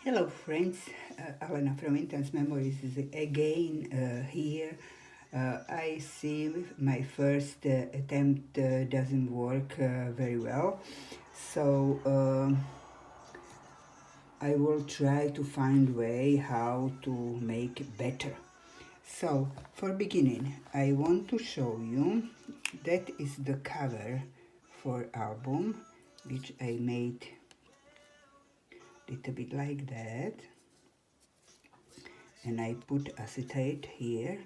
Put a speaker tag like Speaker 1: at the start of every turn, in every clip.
Speaker 1: Hello friends, Alena from Intense Memories is again here. I see my first attempt doesn't work very well, so I will try to find way how to make it better. So for beginning, I want to show you that is the cover for album, which I made little bit like that, and I put acetate here,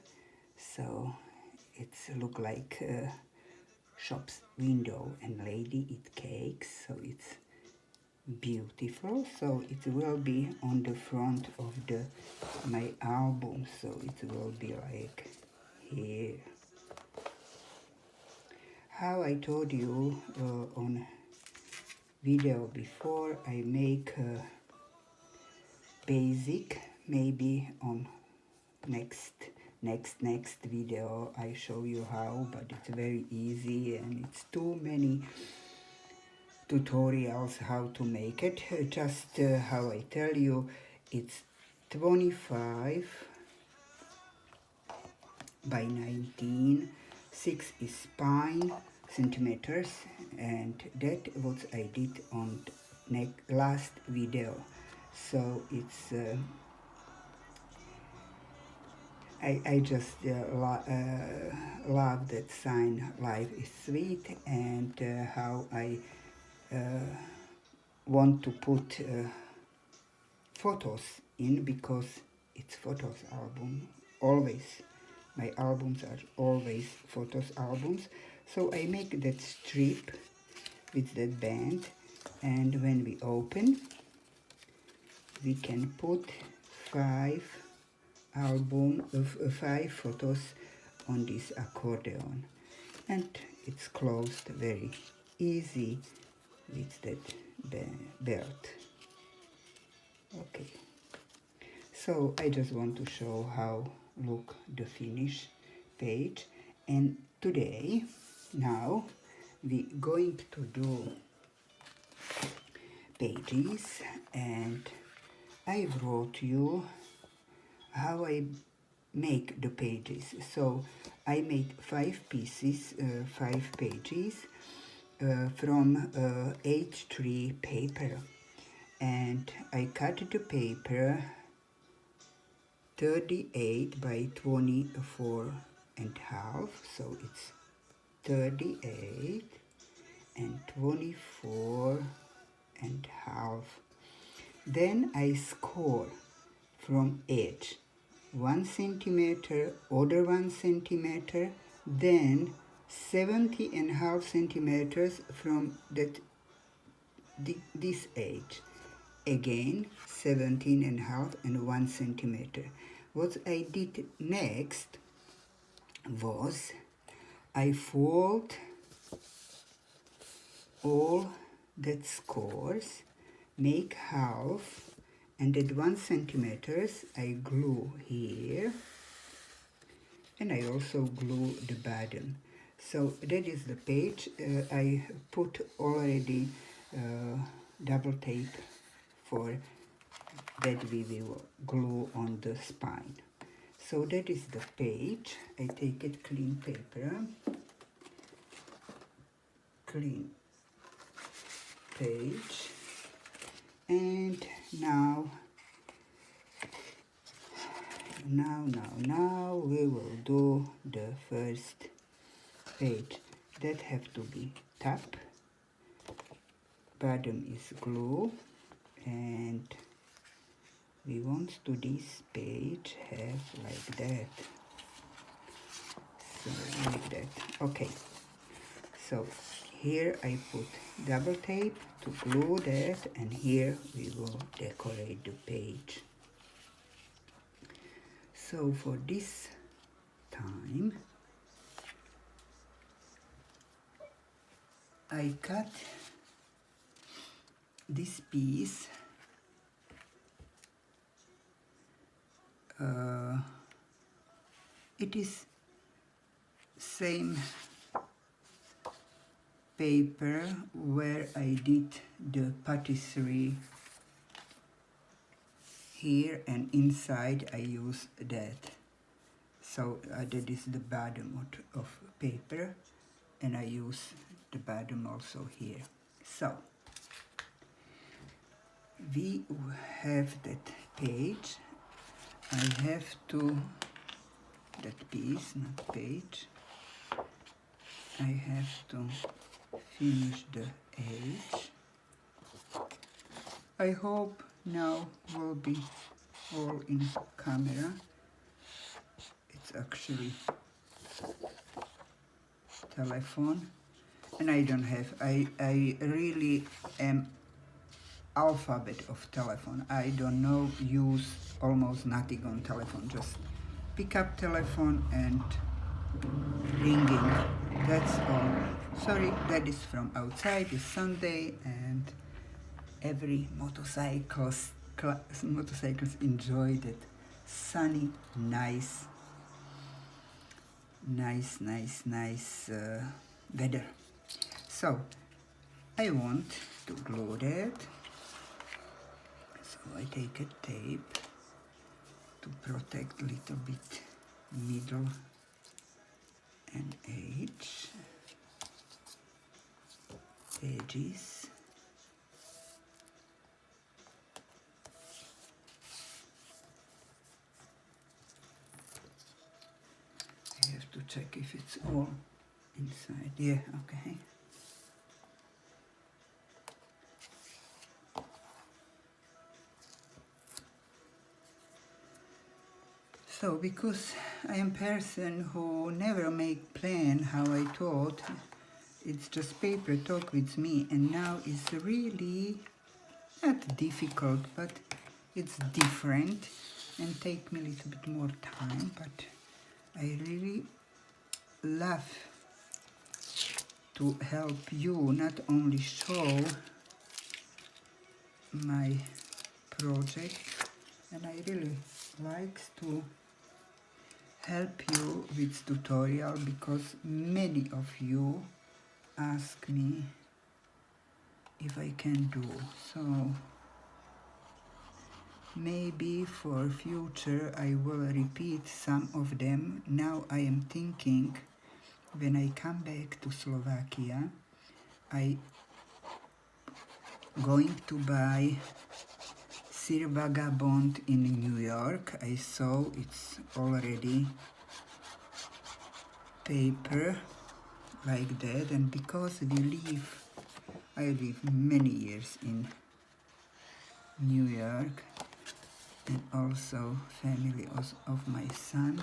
Speaker 1: so it's look like shop's window, and lady eat cakes, so it's beautiful. So it will be on the front of the my album, so it will be like here. How I told you on video before, I make basic, maybe on next video I show you how, but it's very easy and it's too many tutorials how to make it. Just how I tell you, it's 25 by 19, 6 is spine centimeters, and that what I did on last video. So it's I just love that sign, life is sweet, and how I want to put photos in, because it's photos album always. My albums are always photos albums. So I make that strip with that band, and when we open, we can put 5 photos on this accordion, and it's closed very easy with that belt. Okay, so I just want to show how look the finish page, and today now we going to do pages, and I wrote you how I make the pages. So I made 5 pieces, 5 pages from H3 paper, and I cut the paper 38 by 24 and half, so it's 38 and 24 and half. Then I score from edge 1 centimeter, other 1 centimeter, then 70.5 centimeters from this edge. Again 17.5 and 1 centimeter. What I did next was I fold all that scores, make half, and at 1 centimeters I glue here, and I also glue the bottom. So that is the page. I put already double tape for that we will glue on the spine. So that is the page. I take it clean paper, clean page, and now we will do the first page. That have to be top, bottom is glue, and we want to this page have like that, so like that. Okay, so here I put double tape to glue that, and here we will decorate the page. So for this time I cut this piece it is same paper where I did the patisserie here, and inside I use that. So that is the bottom of paper, and I use the bottom also here. So we have that page. I have to, that piece, not page, I have to finish the edge. I hope now will be all in camera. It's actually telephone, and I don't have, I really am alphabet of telephone. I don't know, use almost nothing on telephone, just pick up telephone and ringing, that's all. Sorry, that is from outside. It's Sunday and every motorcycles enjoy that sunny, nice weather. So I want to glue that. So I take a tape to protect a little bit middle and edges. I have to check if it's all inside. Yeah, okay. So, because I am a person who never make plan how I thought, it's just paper talk with me, and now it's really not difficult, but it's different and take me a little bit more time, but I really love to help you, not only show my project, and I really like to help you with tutorial, because many of you ask me if I can do. So maybe for future I will repeat some of them. Now I am thinking, when I come back to Slovakia, I going to buy Sir Vagabond in New York. I saw it's already paper like that, and because I live many years in New York, and also family of my son,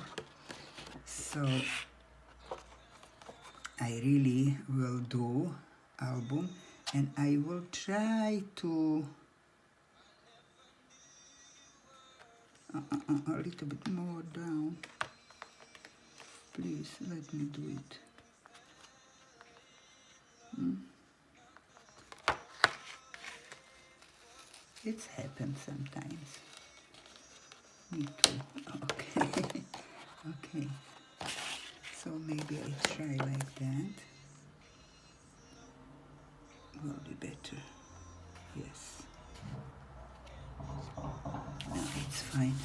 Speaker 1: so I really will do album, and I will try to a little bit more down. Please let me do it. It's happened sometimes. Me too. Okay. Okay. So maybe I try like that. Will be better. Yes. No, it's fine.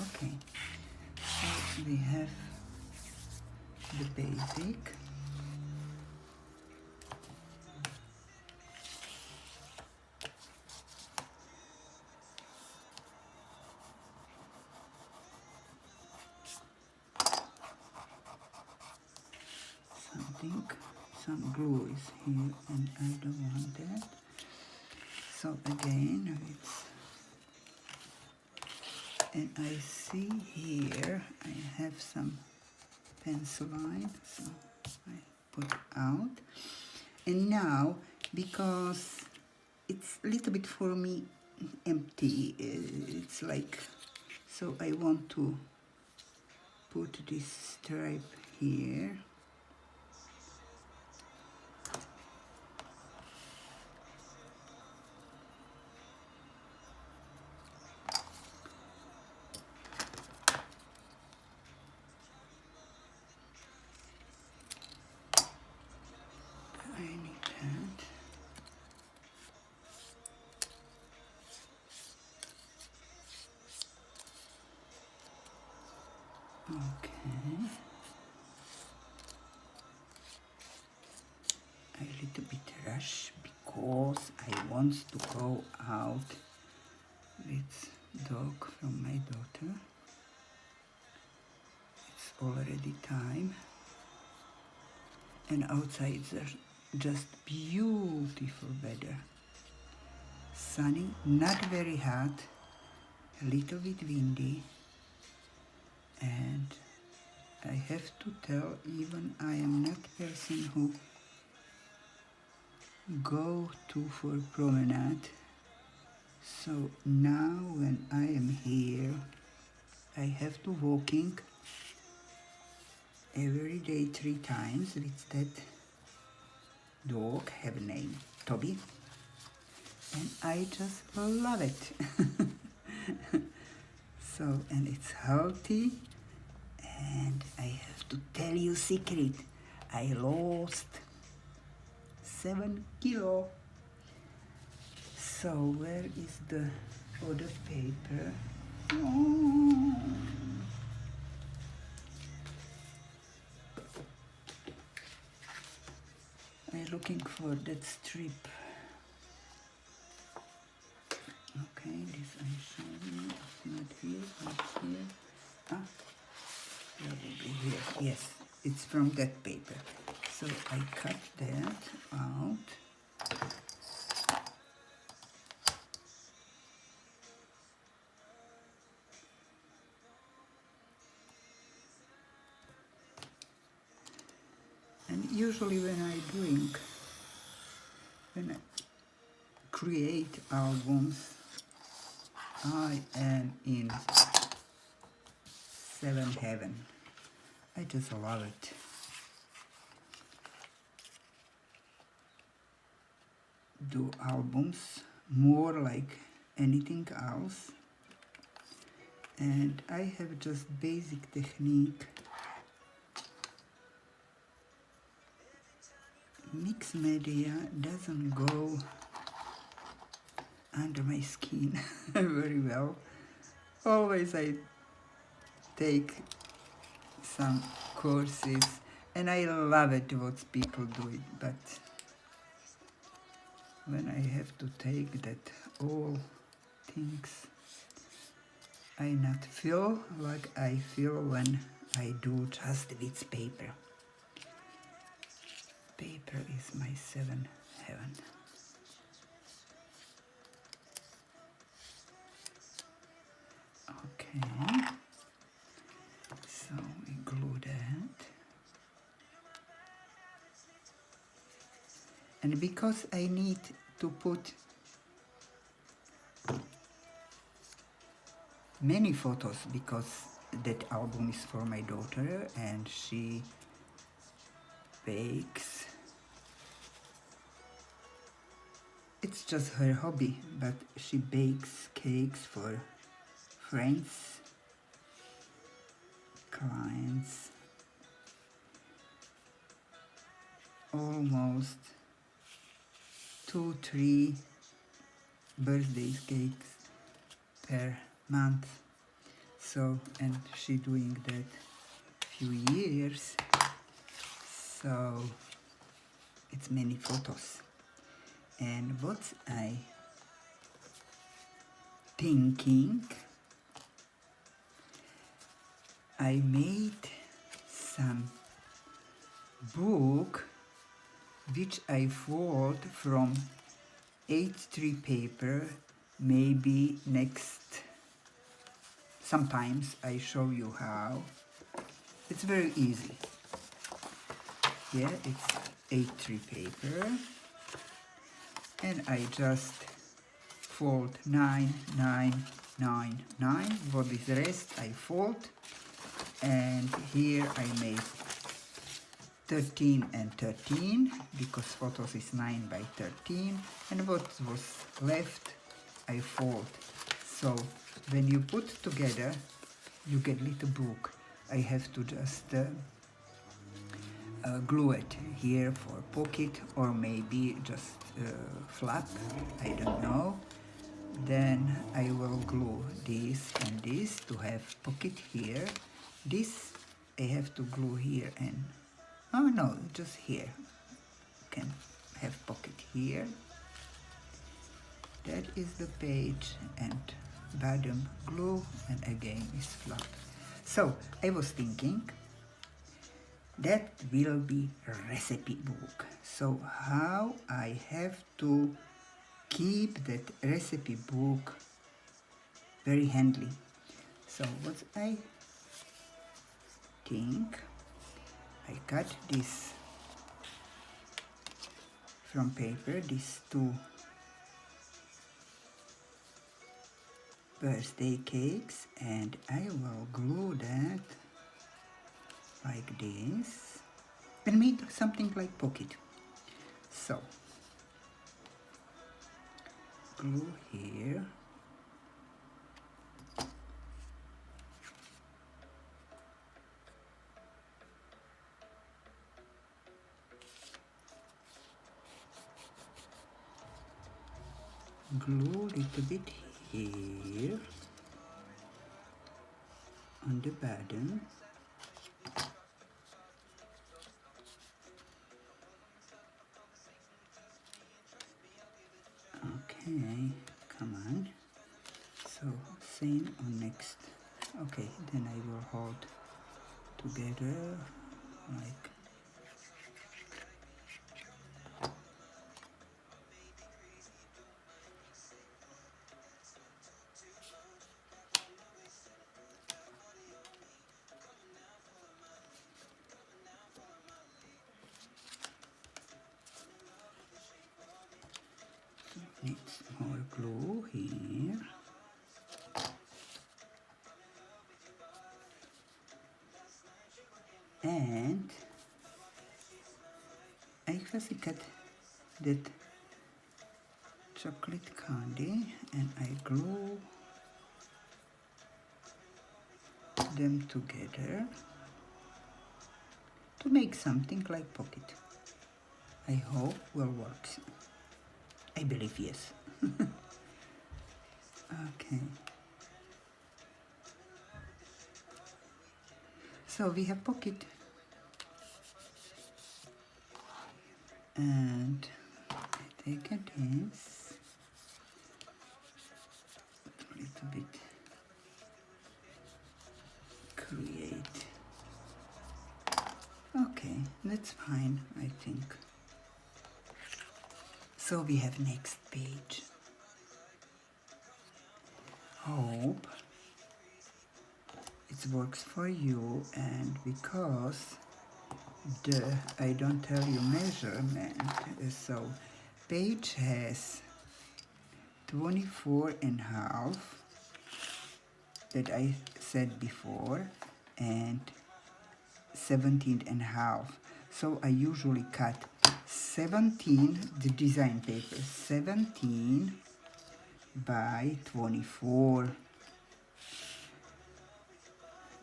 Speaker 1: Okay. So we have the basic. Some glue is here, and I don't want that. So again, and I see here I have some pencil line, so I put out. And now, because it's a little bit for me empty, it's like, so I want to put this stripe here. Okay. A little bit rush because I want to go out with dog from my daughter. It's already time. And outside there's just beautiful weather. Sunny, not very hot, a little bit windy. And I have to tell, even I am not person who go to for promenade. So now when I am here, I have to walking every day 3 times with that dog, have a name Toby, and I just love it. So, and it's healthy, and I have to tell you secret, I lost 7 kilo. So where is the other paper? Oh. I'm looking for that strip. Okay, this I showed you. It's not here, not here. Ah, probably here. Yes, it's from that paper. So I cut that out. And usually when I create albums, I am in 7 heaven. I just love it. Do albums more like anything else. And I have just basic technique. Mixed media doesn't go under my skin very well. Always I take some courses and I love it what people do it, but when I have to take that all things, I not feel like I feel when I do just with paper. Paper is my 7 heaven. Okay, so we glue that. And because I need to put many photos, because that album is for my daughter and she bakes. It's just her hobby, but she bakes cakes for friends, clients, almost 2-3 birthday cakes per month. So, and she doing that few years, so it's many photos. And what I thinking, I made some book which I fold from A3 paper. Maybe next, sometimes I show you how. It's very easy. Yeah, it's A3 paper, and I just fold 9, 9, 9, 9. What is the rest I fold, and here I made 13 and 13 because photos is 9 by 13, and what was left I fold. So when you put together you get little book. I have to just glue it here for pocket, or maybe just flap, I don't know. Then I will glue this and this to have pocket here. This I have to glue here and, oh no, just here. Can have pocket here. That is the page and bottom glue, and again is flat. So I was thinking that will be a recipe book. So how I have to keep that recipe book very handy. So what I think, I cut this from paper, these two birthday cakes, and I will glue that like this and make something like pocket. So glue here, glue a little bit here on the bottom. Okay, come on. So same on next. Okay, then I will hold together like needs more glue here. And I first cut that chocolate candy and I glue them together to make something like pocket. I hope will work. I believe yes. Okay. So we have pocket. And I take this a little bit, create. Okay, that's fine, I think. So we have next page. Hope it works for you, and because I don't tell you measurement, so page has 24.5 that I said before, and 17.5. So I usually cut 17, the design paper, 17 by 24.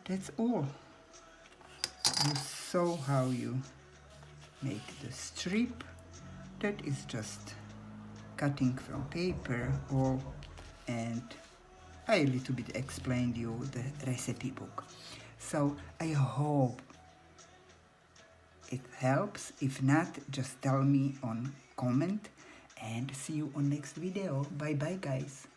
Speaker 1: That's all. You saw how you make the strip. That is just cutting from paper, or and I a little bit explained you the recipe book. So I hope it helps. If not, just tell me on comment, and see you on next video. Bye bye guys.